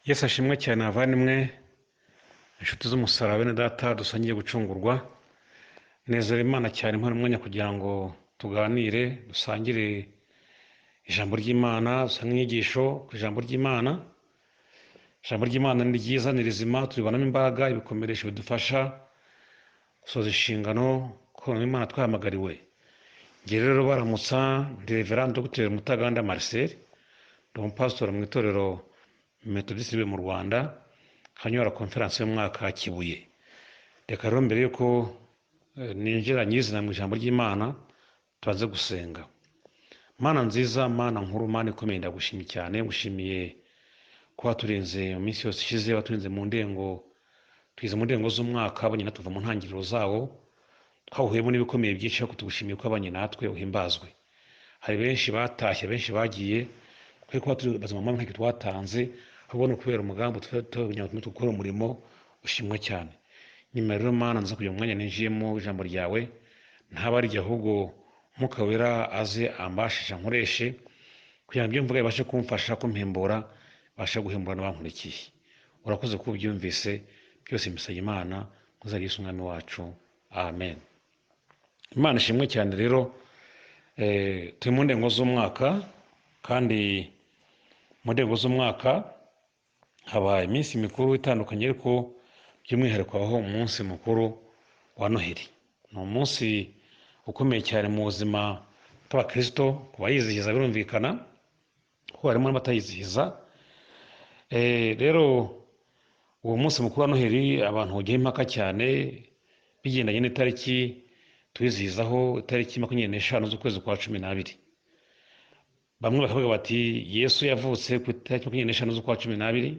Yesu ashimwe cyane abavandimwe inshuti z'umusaraba bene data dusangiye gucungurwa. Nezera Imana cyane mpora umwanya kugira ngo tuganire dusangire ijambo ry'Imana, dusange inyigisho ku ijambo ry'Imana. Ijambo ry'Imana ni ryiza, ni rizima, turibonamo imbaraga, ibikomeresho bidufasha gusoza inshingano ko Imana twahamagariwe. Ngiye rero baramutsa ndi Reverend Dr. Mutaganda Marcel, ndi umupasitori mu itorero Methodist mu Rwanda, kanyora conference y'umwaka Kibuye. Reka rero mbere yuko ninjira nyizina mu ijambo ry'Imana tubanze gusenga. Mana nziza, Mana nkuru, Mana ikomeye, ndagushimiye cyane, ngushimiye ko waturinze mu minsi yose ishize, waturinze mu ndengo, twize mu ndengo z'umwaka abanye natuva mu ntangiriro zawo, twawuhuyemo n'ibikomeye byinshi, ariko tugushimiye ko abanye natwe uhimbazwe. Hari benshi batashye, benshi bagiye, kuko turi bazima mu ntege twatanze, ahubwo no kubera umugambi tukora umurimo ushimwe cyane. Nyuma rero Mana nza kugira umwanya ninjiyemo ijambo ryawe, ntabari ahubwo Mwuka Wera aze ambashisha nkoreshe kugira ngo ibyo mvuga bibashe kumfasha kumpembura, bashe guhembura n'abankurikiye. Urakoze ko ubyumvise, byose mbisabye Imana muzari Yesu umwami wacu, amen. Imana ishimwe cyane. Rero turi mu ndengo z'umwaka, kandi mu ndengo z'umwaka haba iminsi mikuru itandukanye, ariko by'umwihariko habaho umunsi mukuru wa Noheli. Ni umunsi ukomeye cyane mu buzima bw'abakristo, ku bayizihiza birumvikana, ko harimo n'abatayizihiza. Rero uwo munsi mukuru wa Noheli abantu bagiye impaka cyane bigendanye n'itariki tuwizihizaho, itariki 25 z'ukwezi kwa 12. Bamwe bakavuga bati Yesu yavutse ku itariki 25 z'ukwa 12,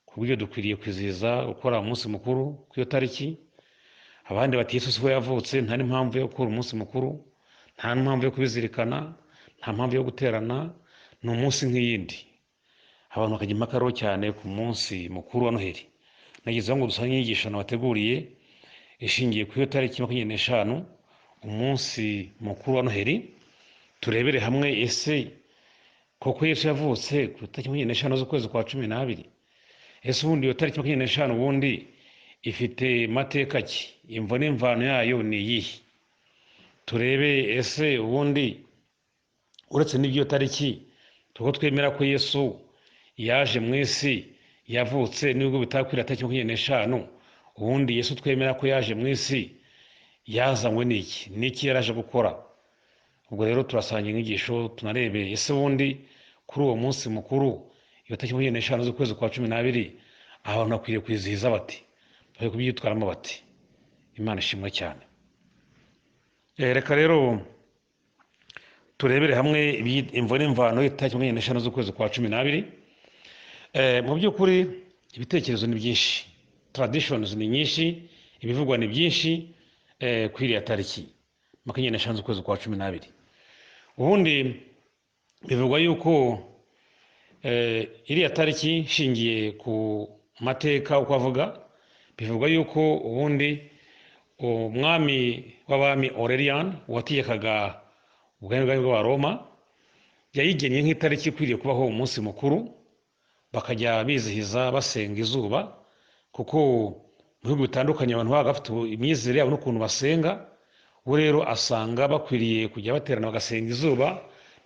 kubw'ibyo dukwiriye kwizihiza gukora umunsi mukuru ku iyo tariki. Abandi bati Yesu siho yavutse, nta n'impamvu yo gukora umunsi mukuru, nta n'impamvu yo kubizirikana, nta mpamvu yo guterana, ni umunsi nk'iyindi. Abantu bakajya impaka rero cyane ku munsi mukuru wa Noheli. Nagizeho ngo dusange inyigisho nabateguriye ishingiye ku iyo tariki 25, umunsi mukuru wa Noheli. Turebere hamwe, ese koko Yesu yavutse ku itariki 25 z'ukwezi kwa 12? Ese ubundi iyo tariki 25 ubundi ifite mateka ki? Imvo n'imvano yayo ni iyihe? Turebe ese ubundi uretse n'ibyo tariki tuko twemera ko Yesu yaje mu isi, yavutse nubwo bitakwira tariki 25, ubundi Yesu twemera ko yaje mu isi yazanywe n'iki? Niki yaraje gukora? Ubwo rero turasanga inyigisho, tunarebe ese ubundi kuri uwo munsi mukuru iyo tariki 25 z'ukwezi kwa 12 abantu bakwiriye kwizihiza bati, bari kubyitwaramo bati. Imana ishimwe cyane. Reka rero turebere hamwe imvo n'imvano y'itariki 25 z'ukwezi kwa 12. Mu by'ukuri ibitekerezo ni byinshi, traditions ni nyinshi, ibivugwa ni byinshi kuri iriya tariki 25 z'ukwezi kwa 12. Ubundi bivugwa yuko iriya tariki shingiye ku mateka uko avuga, bivugwa yuko ubundi umwami w'abami Aurelian wategekaga ubwami bw'Abaroma yayigennye nk'itariki ikwiriye kubaho umunsi mukuru, bakajya bizihiza basenga izuba, kuko mu bihugu bitandukanye abantu babaga bafite imyizerere yabo n'ukuntu basenga. We rero asanga bakwiriye kujya baterana bagasenga izuba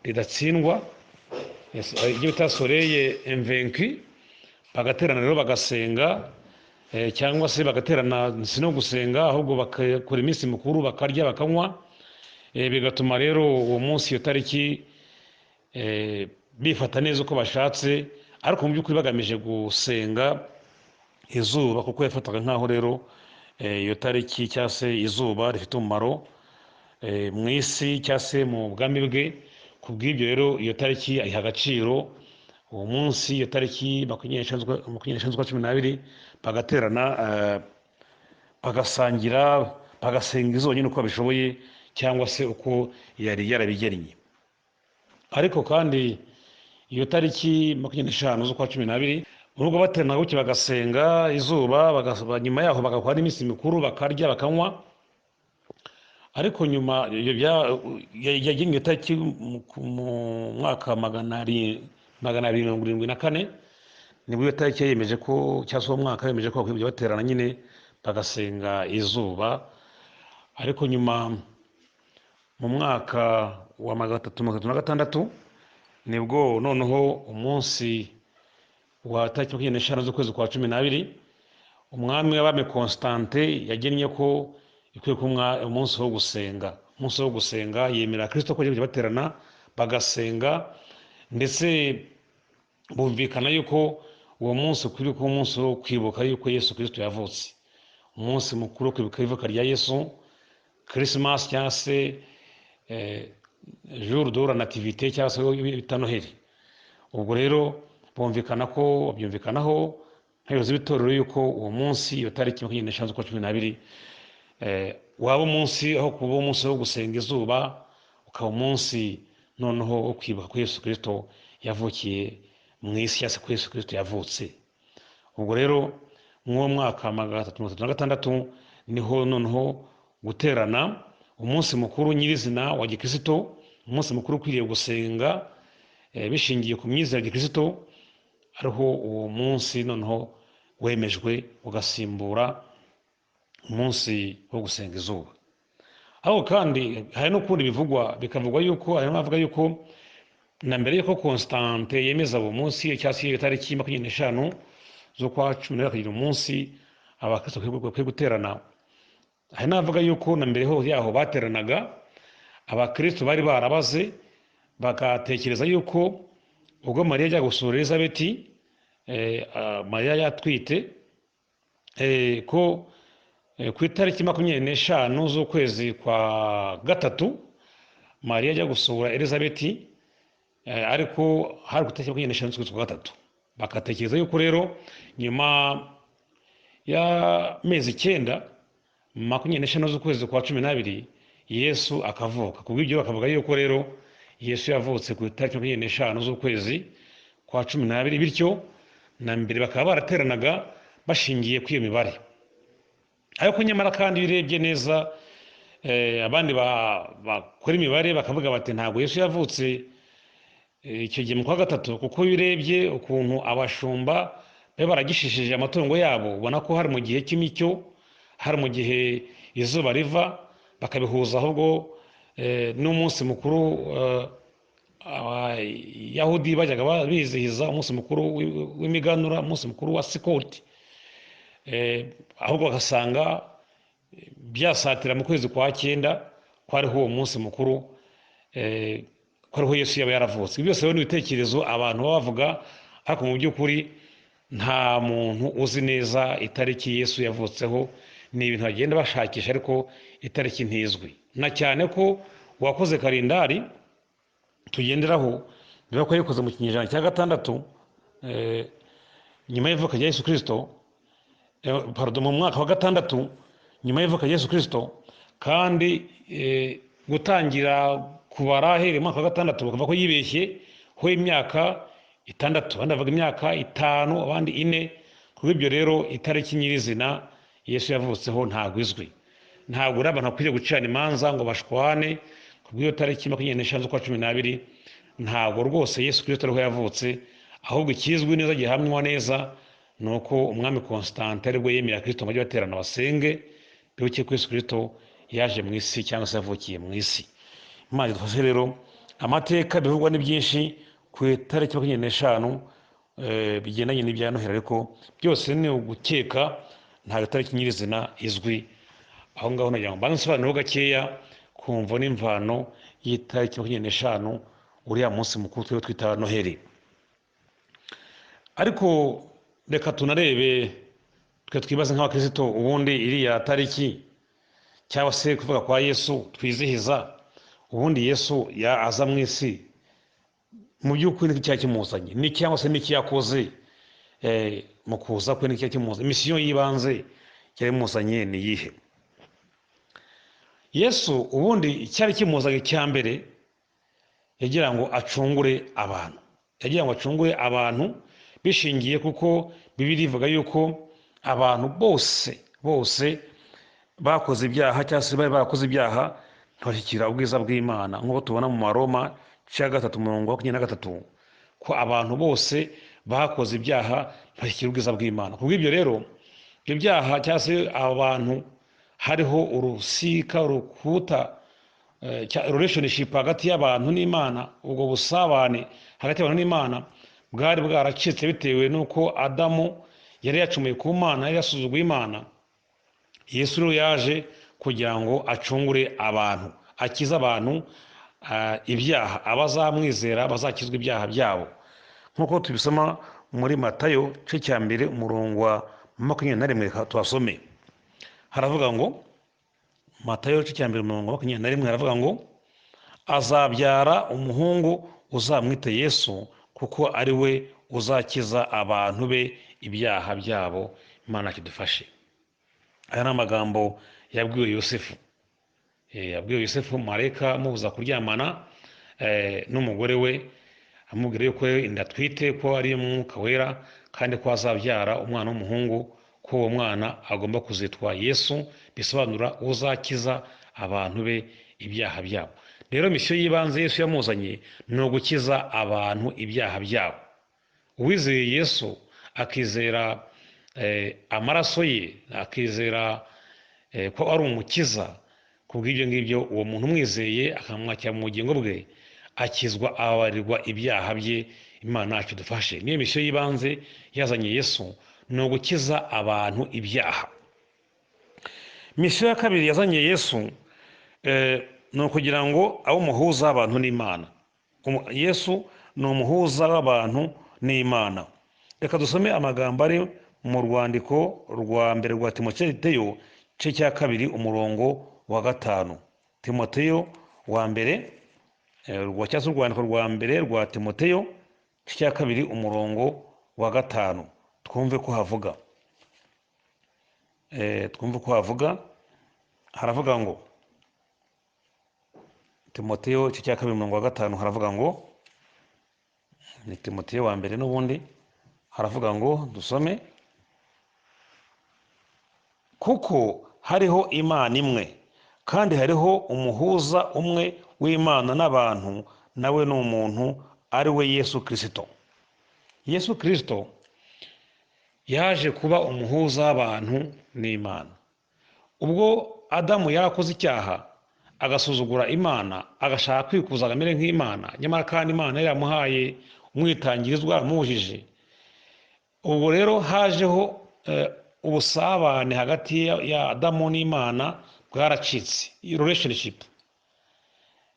ridatsindwa, ibyo bita soleil invaincu, bagaterana rero bagasenga, cyangwa se bagaterana si no gusenga, ahubwo bakora iminsi mikuru, bakarya bakanywa. Bigatuma rero uwo munsi iyo tariki bifata neza uko bashatse, ariko mu by'ukuri bagamije gusenga izuba, kuko yafataga nk'aho rero iyo tariki cyangwa se izuba rifite umumaro mu isi cyangwa se mu bwami bwe. Kubw'ibyo rero iyo tariki ayiha agaciro. Uwo munsi iyo tariki 25 z'ukwa 12 bagaterana, bagasangira, bagasenga izuba nyine uko babishoboye, cyangwa se uko yari yarabigennye. Ariko kandi iyo tariki 25 z'ukwa 12 nubwo baterana gutya bagasenga izuba, nyuma yaho bagakora n'iminsi mikuru, bakarya bakanywa, ariko nyuma yagiye tariki mu mwaka 274 nibwo iyo tariki yemeje ko cyangwa se uwo mwaka yemeje ko bakwiye baterana nyine bagasenga izuba. ariko nyuma mu mwaka wa 336 nibwo noneho umunsi wa tariki 25 z'ukwezi kwa 12 umwami w'abami Constante yagennye ko ikwiye kumwa umunsi wo gusenga yemera Kristo ko bagiye baterana bagasenga, ndetse bumvikana yuko uwo munsi ukwiye kuba umunsi wo kwibuka yuko Yesu Kristo yavutse, umunsi mukuru wo kwibuka ivuka rya Yesu, Christmas cyangwa se jour de la nativité cyangwa se bita Noheli. ubwo rero babyumvikanaho nk'abayobozi b'itorero yuko uwo munsi iyo tariki 25 z'ukwa 12 waba umunsi aho kuba umunsi wo gusenga izuba, ukaba umunsi noneho wo kwibuka ko Yesu Kristo yavukiye mu isi, cyangwa se ko Yesu Kristo yavutse. ubwo rero mw'uwo mwaka 336 niho noneho guterana umunsi mukuru nyirizina wa gikristo, umunsi mukuru ukwiriye gusenga bishingiye ku myizerere ya gikristo, ariho uwo munsi noneho wemejwe ugasimbura umunsi wo gusenga izuba. aho kandi hari n'ukundi bikavugwa yuko harimo avuga yuko na mbere yuko Constante yemeza uwo munsi cyangwa se iyo tariki 25 z'ukwa 12 akagira umunsi abakristo bakwiye guterana, hari n'avuga yuko na mbere yaho bateranaga abakristo bari barabaze bagatekereza yuko ubwo Mariya ajya gusura Elizabeti, Mariya yatwite, ko ku itariki 25 z'ukwezi kwa 3 Mariya ajya gusura Elizabeti, ariko hari ku itariki 25 z'ukwezi kwa 3. bakatekereza yuko rero nyuma y'amezi 9 25 z'ukwezi kwa 12 Yesu akavuka. kubw'ibyo bakavuga yuko rero Yesu yavutse ku itariki 25 z'ukwezi kwa 12, bityo na mbere bakaba barateranaga bashingiye kuri iyo mibare. ariko nyamara kandi birebye neza abandi bakora imibare bakavuga bati ntabwo Yesu yavutse icyo gihe mu kwa 3, kuko birebye ukuntu abashumba baragishishije amatungo yabo, ubona ko hari mu gihe cy'imicyo, hari mu gihe izuba riva, bakabihuza ahubwo n'umunsi mukuru Abayahudi bajyaga bizihiza umunsi mukuru w'imiganura, umunsi mukuru wa Sikoti, ahubwo bagasanga byasatira mu kwezi kwa 9 ko ariho uwo munsi mukuru, ko ariho Yesu yaba yaravutse. byose rero ni ibitekerezo abantu bavuga, ariko mu by'ukuri nta muntu uzi neza itariki Yesu yavutseho. ni ibintu bagenda bashakisha, ariko itariki ntizwi, na cyane ko uwakoze kalendari tugenderaho biba ko yikoze mu kinyejana cya 6 nyuma y'ivuka rya Yesu Kristo, mu mwaka wa 6 nyuma y'ivuka rya Yesu Kristo, kandi gutangira kubara ahereye mu mwaka wa 6 bakavuga ko yibeshye ho imyaka 6, abandi bavuga imyaka 5, abandi 4. Kuri ibyo rero itariki nyirizina Yesu yavutseho ntabwo izwi. ntabwo abantu bakwiriye gucana imanza ngo bashwane kubw'iyo tariki 25 z'ukwa 12. ntabwo rwose Yesu Kristo ariho yavutse, ahubwo ikizwi neza gihamywa neza ni uko umwami Constante aribwo yemera Kristo ngo bajye baterana basenge, bibuke ko Yesu Kristo yaje mu isi cyangwa se yavukiye mu isi. Imana idufashe rero. amateka bivugwa ni byinshi ku itariki 25 bigendanye n'ibya Noheli, ariko byose ni ugukeka, nta itariki nyirizina izwi. aho ngaho nagira ngo bansobanure gakeya kumva n'imvano y'itariki 25 uriya munsi mukuru twita Noheli. ariko reka tunarebe twibaze nk'abakristo, ubundi iriya tariki cyangwa se kuvuga kwa Yesu twizihiza, ubundi Yesu aza mu isi mu by'ukuri n'iki cyakimuzanye, ni cyangwa se n'iki yakoze mu kuza kwe, n'iki cyakimuzanye, misiyo yibanze yarimuzanye ni yihe? Yesu ubundi icyari kimuzanye cya mbere yagira ngo acungure abantu, bishingiye kuko Bibiliya ivuga yuko abantu bose bakoze ibyaha cyangwa se bari barakoze ibyaha ntibashyikira ubwiza bw'Imana, nk'uko tubona mu Maroma 3:23 ko abantu bose bakoze ibyaha bashyikira ubwiza bw'Imana. Kubw'ibyo rero ibyo byaha cyangwa se abantu hariho urusika urukuta relationship hagati y'abantu n'Imana, ubwo busabane hagati y'abantu n'Imana bwari bwaracitse bitewe n'uko Adamu yari yacumuye ku Mana, yari yasuzuguye Imana. Yesu rero yaje kugira ngo acungure abantu, akize abantu ibyaha, abazamwizera bazakizwa ibyaha byabo, nk'uko tubisoma muri Matayo igice cya mbere umurongo wa 21 tuhasome. Haravuga ngo, Matayo igice cya mbere umurongo wa 21 haravuga ngo, azabyara umuhungu uzamwite Yesu, kuko ari we uzakiza abantu be ibyaha byabo. Imana kidufashe. Aya ni amagambo yabwiwe Yosefu. Yabwiwe Yosefu marayika amubuza kuryamana n'umugore we, amubwira yuko inda atwite ko ari umwuka wera, kandi ko azabyara umwana w'umuhungu, ko uwo mwana agomba kuzitwa Yesu, bisobanura uzakiza abantu be ibyaha byabo. Rero misiyo y'ibanze Yesu yamuzanye ni ugukiza abantu ibyaha byabo. Uwizeye Yesu akizera amaraso ye, akizera ko ari umukiza, kubw'ibyo ngibyo uwo muntu umwizeye akamwakira mu bugingo bwe akizwa, ababarirwa ibyaha bye. Imana yacu idufashe. Niyo misiyo y'ibanze yazanye Yesu, ni ugukiza abantu ibyaha. Misiyo ya kabiri yazanye Yesu ni ukugira ngo abe umuhuza w'abantu n'Imana. Yesu ni umuhuza w'abantu n'Imana. Reka dusome amagambo ari mu rwandiko rwa mbere rwa Timoteyo igice cya 2 umurongo wa 5. Timoteyo wa mbere cyangwa urwandiko rwa mbere rwa Timoteyo igice cya 2 umurongo wa 5. Twumve ko havuga. Haravuga ngo, Timoteyo igice cya 2 umurongo wa 5 haravuga ngo, ni Timoteyo wa mbere n'ubundi, haravuga ngo, dusome, kuko hariho Imana imwe, kandi hariho umuhuza umwe w'Imana n'abantu, nawe ni umuntu, ari we Yesu Kristo. Yesu Kristo yaje kuba umuhuza w'abantu n'Imana. Ubwo Adamu yarakoze icyaha, agasuzugura Imana, agashaka kwikuza agamere nk'Imana, nyamara kandi Imana yari yamuhaye umwitangirizwa, yaramubujije. Ubwo rero hajeho ubusabane hagati ya Adamu n'Imana bwaracitse, relationship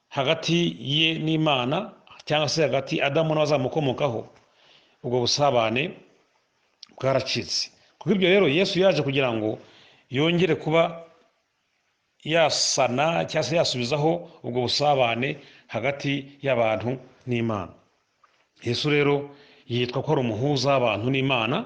hagati ye n'Imana, cyangwa se hagati Adamu n'abazamukomokaho, ubwo busabane bwaracitse. Kuko ibyo rero Yesu yaje kugira ngo yongere kuba yasana cyangwa se yasubizaho ubwo busabane hagati y'abantu n'Imana. Yesu rero yitwa ko ari umuhuza w'abantu n'Imana.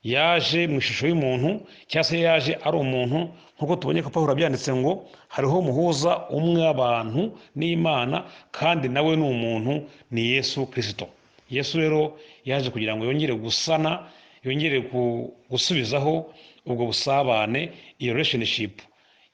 Yaje mu ishusho y'umuntu, cyangwa se yaje ari umuntu, nk'uko tubonye ko Pawulo byanditse ngo hariho umuhuza umwe w'abantu n'Imana, kandi nawe ni umuntu, ni Yesu Kristo. Yesu rero yaje kugira ngo yongere gusana, yongere gusubizaho ubwo busabane, iyo relationship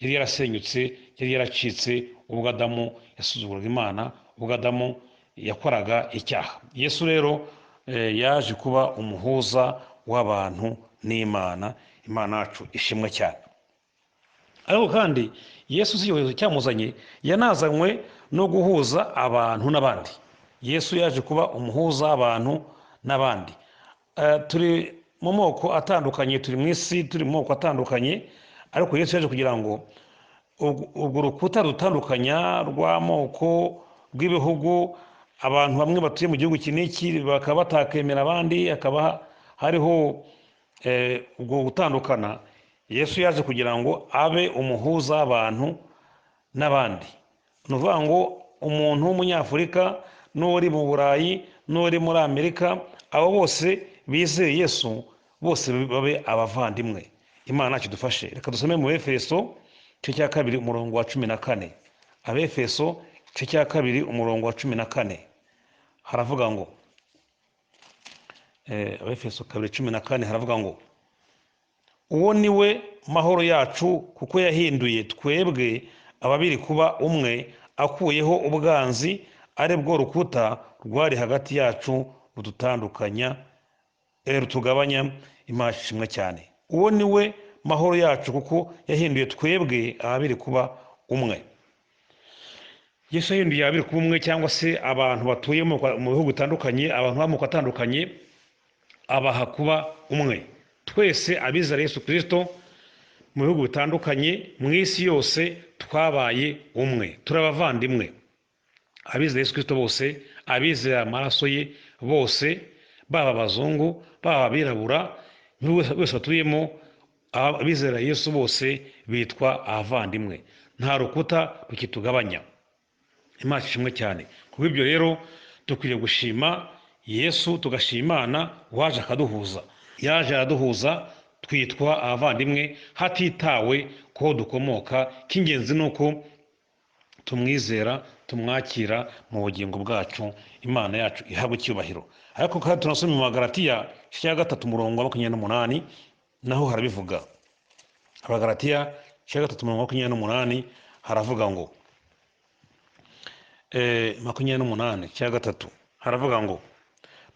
yari yarasenyutse, yari yaracitse ubwo Adamu yasuzuguraga Imana, ubwo Adamu yakoraga icyaha. Yesu rero yaje kuba umuhuza w'abantu n'Imana. Imana yacu ishimwe cyane. Ariko kandi Yesu si cyo cyamuzanye, yanazanywe no guhuza abantu n'abandi. Yesu yaje kuba umuhuza w'abantu n'abandi. Turi mu moko atandukanye, turi mu isi, turi mu moko atandukanye, ariko Yesu yaje kugira ngo urwo rukuta rutandukanya rw'amoko, rw'ibihugu, abantu bamwe batuye mu gihugu iki n'iki bakaba batakemera abandi, hakaba hariho ubwo gutandukana. Yesu yaje kugira ngo abe umuhuza w'abantu n'abandi. Ni ukuvuga ngo umuntu w'umunyafurika n'uri mu Burayi n'uri muri Amerika, abo bose bizeye Yesu, bose babe abavandimwe. Imana kidufashe. Reka dusome mu Efeso igice cya 2 umurongo wa 14. Abefeso igice cya 2 umurongo wa 14 haravuga ngo, Abefeso 2:14 haravuga ngo, uwo ni we mahoro yacu, kuko yahinduye twebwe ababiri kuba umwe, akuyeho ubwanzi, ari bwo rukuta rwari hagati yacu rudutandukanya rutugabanya. Imana ishimwe cyane. Uwo ni we mahoro yacu, kuko yahinduye twebwe ababiri kuba umwe. Yesu yahinduye ababiri kuba umwe, cyangwa se abantu batuye mu bihugu bitandukanye, abantu b'amoko atandukanye, abaha kuba umwe. Twese abizera Yesu Kristo mu bihugu bitandukanye, mu isi yose twabaye umwe, turi abavandimwe. Abizera Yesu Kristo bose, abizera amaraso ye bose, baba abazungu, baba abirabura, bose batuyemo, abizera Yesu bose bitwa abavandimwe. Nta rukuta rukitugabanya. Imana ishimwe cyane. Kubw'ibyo rero dukwiriye gushima Yesu, tugashima Imana waje akaduhuza. Yaje araduhuza, twitwa abavandimwe hatitawe ko dukomoka. K'ingenzi ni uko tumwizera, tumwakira mu bugingo bwacu. Imana yacu ihabwe icyubahiro. Ariko kandi tunasoma mu Magalatiya cya 3:28, naho harabivuga. Abagalatiya cya 3:28 haravuga ngo 28:3 haravuga ngo,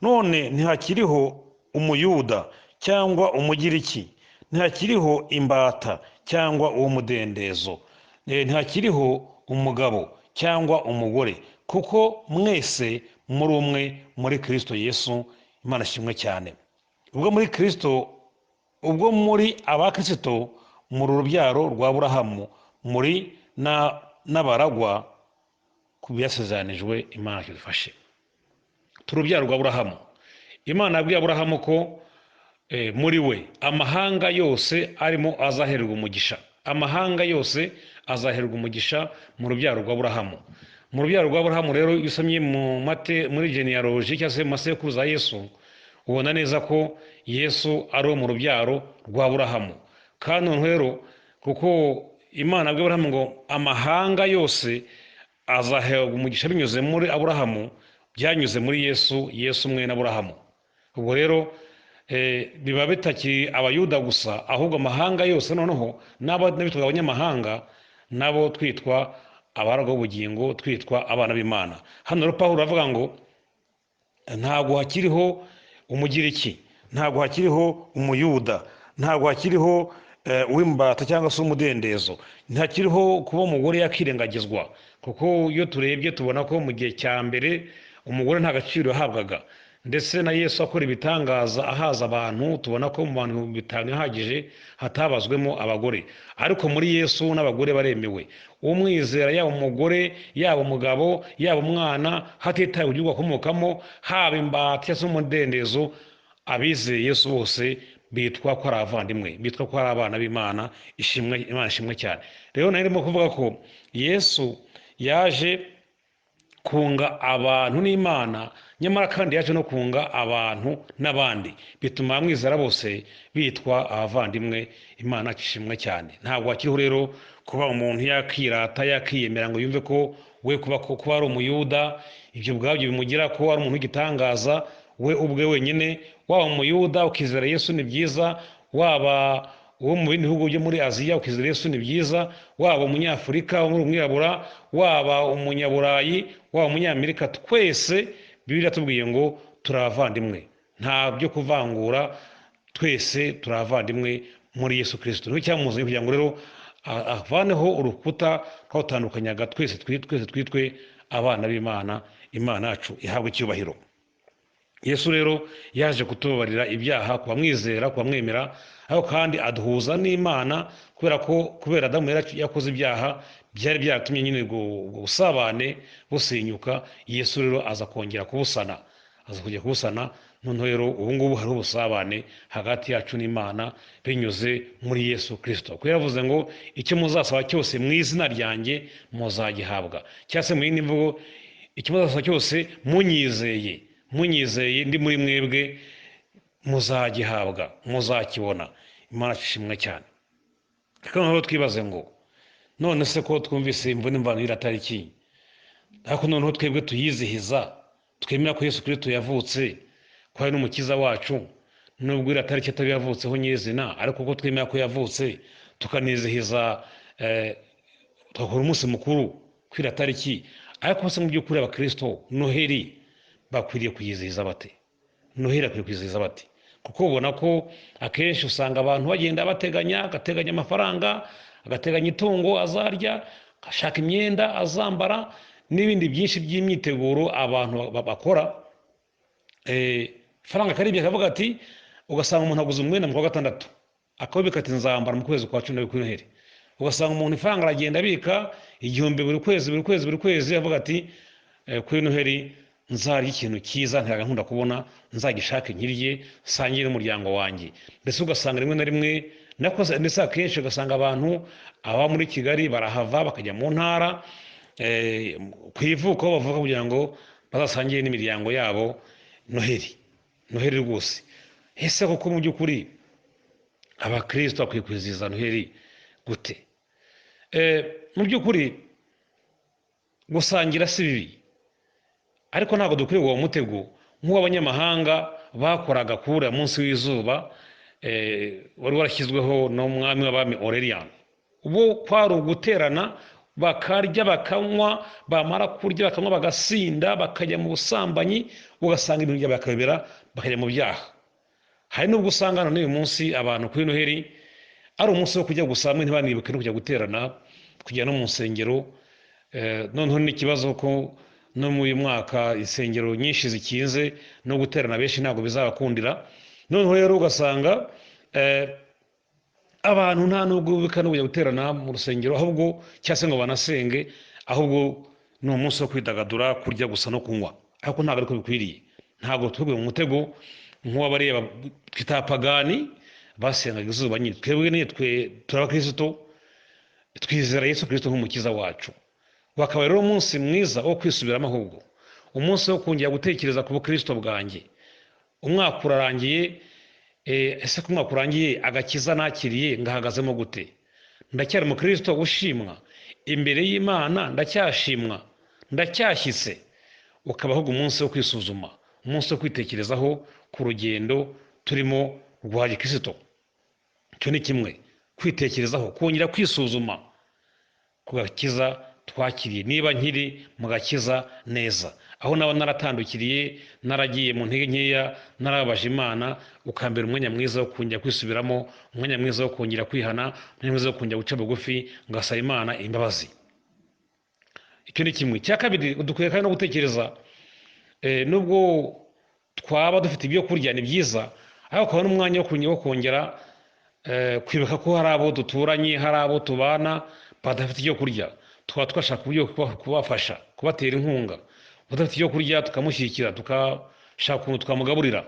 none ntihakiriho umuyuda cyangwa umugiriki, ntihakiriho imbata cyangwa uw'umudendezo, ntihakiriho umugabo cyangwa umugore, kuko mwese muri umwe muri Kristo Yesu. Imana ishimwe cyane. Ubwo muri abakristo, muri urubyaro rwa Aburahamu, muri n'abaragwa ku byasezeranijwe. Imana idufashe. Turi urubyaro rwa Aburahamu. Imana yabwiye Aburahamu ko muri we amahanga yose arimo azahererwa umugisha. Amahanga yose azahererwa umugisha mu rubyaro rwa Aburahamu. Mu rubyaro rwa Aburahamu rero, iyo usomye muri genealogy cyangwa se mu masekuruza ya Yesu, ubona neza ko Yesu ari uwo mu rubyaro rwa Aburahamu. Kandi rero kuko Imana yabwiye Aburahamu ngo amahanga yose azahererwa umugisha binyuze muri Aburahamu, byanyuze muri Yesu, Yesu umwe na Aburahamu. Ubwo rero biba bitakiri abayuda gusa, ahubwo amahanga yose noneho n'abitwa abanyamahanga nabo twitwa abaragwa b'ubugingo, twitwa abana b'Imana. Hano rero Pawulo aravuga ngo ntabwo hakiriho umugiriki, ntabwo hakiriho umuyuda, ntabwo hakiriho uw'imbata cyangwa se umudendezo, ntakiriho kuba umugore yakirengagizwa. Kuko iyo turebye tubona ko mu gihe cya mbere umugore nta gaciro yahabwaga, ndetse na Yesu akora ibitangaza ahaza abantu, tubona ko mu bantu 5 ihagije hatabazwemo abagore. Ariko muri Yesu n'abagore baremewe. Umwizera yaba umugore, yaba umugabo, yaba umwana, hatitawe igihugu akomokamo, haba imbata cyangwa se umudendezo, abizeye Yesu bose bitwa ko ari abavandimwe, bitwa ko ari abana b'Imana. Imana ishimwe cyane. Rero narimo kuvuga ko Yesu yaje kunga abantu n'Imana, nyamara kandi yaje no kunga abantu n'abandi, bituma abamwizera bose bitwa abavandimwe. Imana ishimwe cyane. Ntabwo hakiriho rero kuba umuntu yakirata, yakiyemera ngo yumve ko we kuba ari umuyuda ibyo ubwabyo bimugira ko ari umuntu w'igitangaza we ubwe wenyine. Waba umuyuda ukizera Yesu ni byiza, waba uwo mu bindi bihugu byo muri Aziya ukizera Yesu ni byiza, waba umunyafurika, umwirabura, waba umunyaburayi, waba umunyamerika, twese Bibiliya tubwiye ngo turi abavandimwe. Nta byo kuvangura, twese turi abavandimwe muri Yesu Kristo. Niho cyamuzanye kugira ngo rero avaneho urukuta twawutandukanyaga, twese twitwe abana b'Imana. Imana yacu ihabwe icyubahiro. Yesu rero yaje kutubabarira ibyaha, kubamwizera, kubamwemera, ariko kandi aduhuza n'Imana, kubera Adamu yakoze ibyaha byari byaratumye nyine ubusabane busenyuka. Yesu rero aza kongera kubusana, noneho rero ubu ngubu hariho ubusabane hagati yacu n'Imana binyuze muri Yesu Kristo. Kuko yaravuze ngo icyo muzasaba cyose mu izina ryanjye muzagihabwa, cyangwa se mu yindi mvugo, icyo muzasaba cyose munyizeye ndi muri mwebwe muzagihabwa, muzakibona. Imana ishimwe cyane. Reka noneho twibaze ngo none se ko twumvise imvune imvano y'iratariki, ariko noneho twebwe tuyizihiza, twemera ko Yesu Kristo yavutse, ko ari n'umukiza wacu, nubwo iratariki atari yavutseho nyezina, ariko ko twemera ko yavutse, tukanizihiza, tugakora umunsi mukuru kw'iratariki. Ariko se mu by'ukuri abakristo Noheli bakwiriye kuyizihiza bate? Noheli akwiriye kuyizihiza bate? kuko ubona ko akenshi usanga abantu bagenda agateganya amafaranga, agateganya itungo azarya, agashaka imyenda azambara n'ibindi byinshi by'imyiteguro abantu bakora. Faranga karibye akavuga ati, ugasanga umuntu aguze umwenda mu kwa gatandatu akawubika ati nzambara mu kwezi kwa 10 kuri Noheli. Ugasanga umuntu ifaranga aragenda abika 1000 buri kwezi avuga ati kuri Noheli nzarya ikintu cyiza ntaga nkunda kubona, nzagishaka nkirye sangire n'umuryango wanjye. Mbese ugasanga rimwe na rimwe nakoze ndetse akenshi ugasanga abantu aba muri Kigali barahava bakajya mu ntara ku ivuko bavuga kugira ngo bazasangire n'imiryango yabo Noheli rwose. Ese koko mu by'ukuri abakristo bakwiye kwizihiza Noheli gute? Mu by'ukuri gusangira si bibi, ariko ntabwo dukwiye uwo mutego nk'uw'abanyamahanga bakoraga kuri uriya munsi w'izuba wari warashyizweho n'umwami w'abami Aurelian. Ubu kwari uguterana bakarya bakanywa, bamara kurya bakanywa bagasinda bakajya mu busambanyi, ugasanga ibintu byabo bakabibera bakajya mu byaha. Hari n'ubwo usanga n'uyu munsi abantu kuri Noheli ari umunsi wo kujya gusama ntibanibuke no kujya guterana, kujya no mu nsengero. Noneho n'ikibazo ko no mu uyu mwaka insengero nyinshi zikinze no guterana benshi ntabwo bizabakundira. Noneho rero ugasanga abantu nta nubwo bubika no kujya guterana mu rusengero, ahubwo cyase ngo banasenge, ahubwo ni umunsi wo kwidagadura, kurya gusa no kunywa. Ariko ntabwo ariko bikwiriye, ntabwo twebwe mu mutego nk'uwabareba twita pagani basengaga izuba nyine. Twebwe turabakristo twizera Yesu Kristo nk'umukiza wacu. Wakaba rero umunsi mwiza wo kwisubiramo, ahubwo umunsi wo kongera gutekereza ku bukristo bwanjye. Umwaka urarangiye, ese ko umwaka urangiye agakiza nakiriye ngahagazemo gute? Ndacyari mu Kristo ushimwa imbere y'Imana? Ndacyashimwa? Ndacyashyitse? Ukabaho umunsi wo kwisuzuma, umunsi wo kwitekerezaho ku rugendo turimo rwa Kristo. Cyo ni kimwe, kwitekerezaho, kongera kwisuzuma ku gakiza twakiriye, niba nkiri mu gakiza neza, aho naba naratandukiriye, naragiye mu ntege nkeya, narababaje Imana, ukambera umwanya mwiza wo kongera kwisubiramo, umwanya mwiza wo kongera kwihana, umwanya mwiza wo kongera guca bugufi ngasaba Imana imbabazi. Icyo ni kimwe. Cya kabiri, dukwiye kandi no gutekereza, nubwo twaba dufite ibyo kurya ni byiza, ariko ukaba n'umwanya wo kongera kwibuka ko hari abo duturanye, hari abo tubana badafite ibyo kurya. Tukaba twashaka uburyo kubafasha, kubatera inkunga. Udafite ibyo kurya tukamushyigikira, tukashaka ukuntu twamugaburira.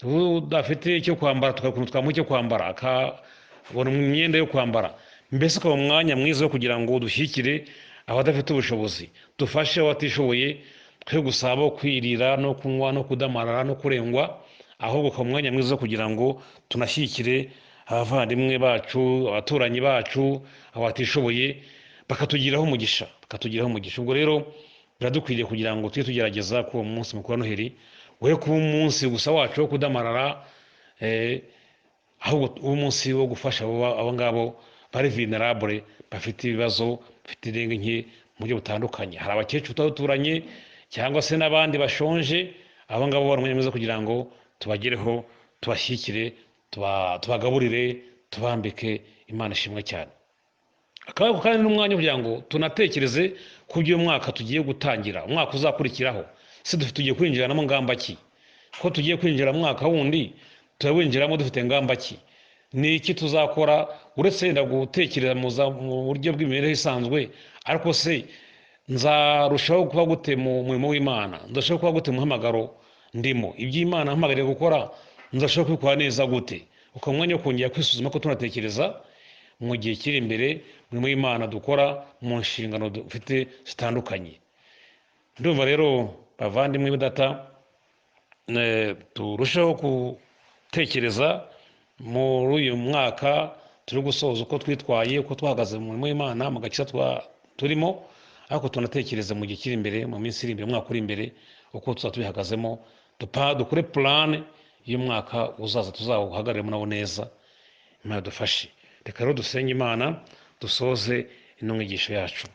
Udafite icyo kwambara tukabona ukuntu twamuha icyo kwambara, akabona imyenda yo kwambara. Mbese ukaba umwanya mwiza wo kugira ngo dushyigikire abadafite ubushobozi, dufashe abatishoboye, twe gusaba kwirira no kunywa no kudamarara no kurengwa, ahubwo ukaba umwanya mwiza wo kugira ngo tunashyigikire abavandimwe bacu, abaturanyi bacu, abatishoboye, bakatugiraho umugisha. Ubwo rero biradukwiriye kugira ngo tujye tugerageza ko uwo munsi mukuru wa Noheli we kuba umunsi gusa wacu wo kudamarara, ahubwo umunsi wo gufasha abo ngabo bari vulnerable, bafite ibibazo, bafite intege nke mu buryo butandukanye. Hari abakecuru tutaduturanye cyangwa se n'abandi bashonje, abo ngabo bari umwanya mwiza kugira ngo tubagereho, tubashyigikire, tubagaburire, tubambike. Imana ishimwe cyane. Akaba kandi n'umwanya kugira ngo tunatekereze ku by'uyu mwaka tugiye gutangira, umwaka uzakurikiraho. Se tugiye kwinjiramo ngamba ki? Ko tugiye kwinjira mu mwaka wundi, turawinjiramo dufite ngamba ki? Ni iki tuzakora uretse yenda gutekereza mu buryo bw'imibereho isanzwe? Ariko se nzarushaho kuba gute mu murimo w'Imana? Ndashaka kuba gute mu muhamagaro ndimo? Iby'Imana mpamagariye gukora nzashaka kubikora neza gute? Uko umwanya wo kongera kwisuzuma ko tunatekereza mu gihe kiri imbere mu Imana dukora mu nshingano dufite zitandukanye. Ndumva rero bavandimwe b'idata, turushaho gutekereza muri uyu mwaka turi gusoza uko twitwaye, uko twahagaze mu murimo w'Imana, mu gakiza turimo, ariko tunatekereza mu gihe kiri imbere, mu minsi iri imbere, umwaka uri imbere, uko tuzatubihagazemo, dukore plan y'umwaka uzaza tuzawuhagararemo nawo neza. Imana dufashe. Reka rero dusenge Imana dusoze ino nyigisho yacu.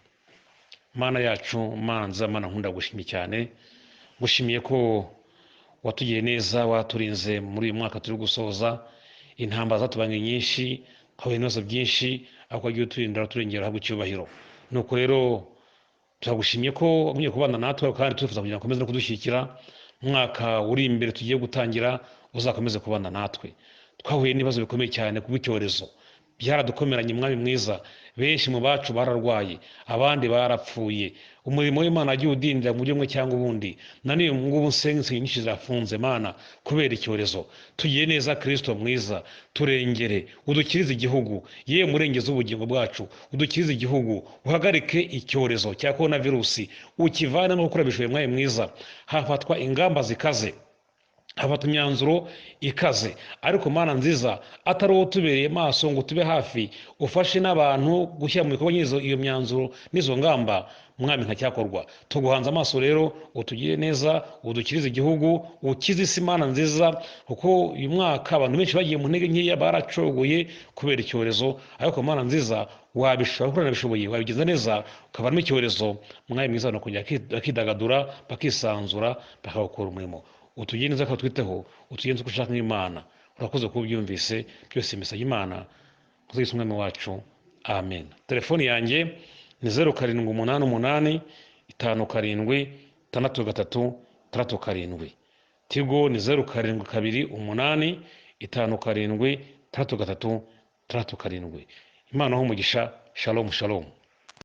Mana yacu, Mana nziza, Mana nkunda gushimye cyane, gushimiye ko watugiye neza, waturinze muri uyu mwaka turi gusoza. Intambara zatubanye nyinshi, twahuye n'ibibazo byinshi, ariko wagiye uturindira turengera habwa icyubahiro. Nuko rero turagushimye ko wagumye kubana natwe, kandi turifuza kugira ngo ukomeze no kudushyigikira. Umwaka uri imbere tugiye gutangira uzakomeze kubana natwe. Twahuye n'ibibazo bikomeye cyane kubw'icyorezo, byaradukomeranye mwami mwiza. Benshi mu bacu bararwaye, abandi barapfuye. Umurimo w'Imana wagiye udindira mu buryo bumwe cyangwa ubundi. Na n'uyu ngubu insengero nyinshi zirafunze Mana kubera icyorezo. Tugiye neza Kristo mwiza, turengere, udukirize igihugu. Yewe murengeze ubugingo bwacu, udukirize igihugu. Uhagarike icyorezo cya korona virusi, ukivane no gukora bishoboye mwami mwiza. Hafatwa ingamba zikaze, hafata imyanzuro ikaze, ariko Mana nziza, atari uwo tubereye maso ngo tube hafi, ufashe n'abantu gushyira mu bikorwa iyo myanzuro n'izo ngamba mwami ntacyakorwa. Tuguhanze amaso rero, utugire neza, udukirize igihugu, ukize isi Mana nziza, kuko uyu mwaka abantu benshi bagiye mu ntege nkeya, baracogoye kubera icyorezo. Ariko Mana nziza, wabishobora, kuko unabishoboye, wabigenza neza, ukavanamo icyorezo mwami mwiza, no kongera bakidagadura, bakisanzura, bakawukora umurimo. Utugire neza, kandi twiteho, utugenze uko ushaka nk'Imana. Urakoze kuba ubyumvise byose, imisaya Imana kuzigisa umwami wacu, amen. Telefoni yanjye ni 0788 576 637. Tigo ni 0728 576 637. Imana umugisha. Shalom shalom.